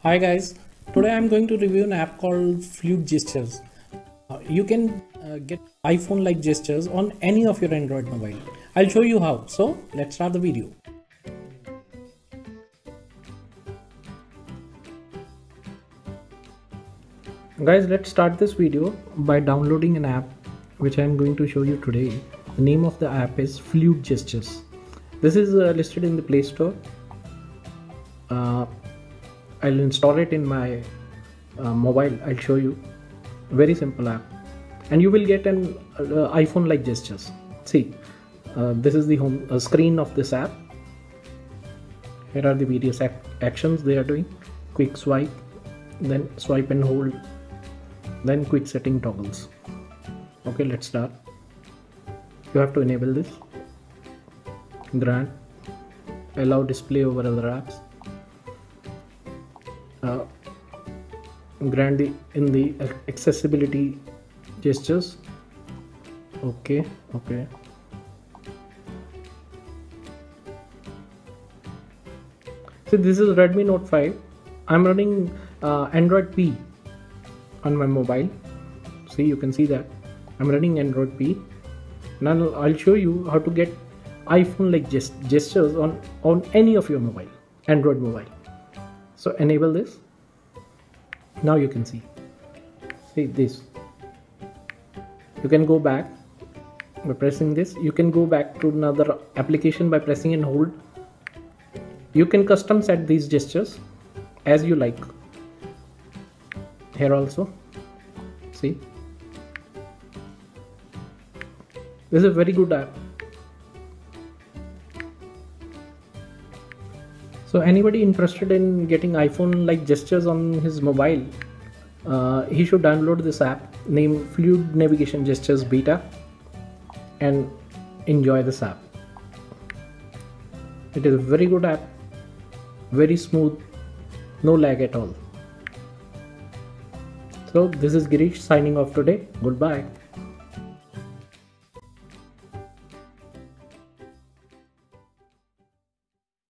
Hi guys, today I'm going to review an app called Fluid Gestures. You can get iPhone like gestures on any of your Android mobile. I'll show you how. So let's start the video. Guys, let's start this video by downloading an app which I'm going to show you today. The name of the app is Fluid Gestures. This is listed in the Play Store. I'll install it in my mobile. I'll show you. Very simple app, and you will get an iPhone like gestures. See, this is the home screen of this app. Here are the various actions they are doing. Quick swipe, then swipe and hold, then quick setting toggles. Okay, let's start. You have to enable this. Grant, allow display over other apps. Grant in the accessibility gestures. Okay. So this is Redmi Note 5. I'm running Android P on my mobile. See, you can see that I'm running Android P. Now I'll show you how to get iPhone like gestures on any of your mobile, Android mobile. So enable this. Now you can see this. You can go back by pressing this. You can go back to another application by pressing and hold. You can custom set these gestures as you like. Here also, see, this is a very good app. So anybody interested in getting iPhone like gestures on his mobile, he should download this app named Fluid Navigation Gestures Beta and enjoy this app. It is a very good app, very smooth, no lag at all. So this is Girish signing off today. Goodbye.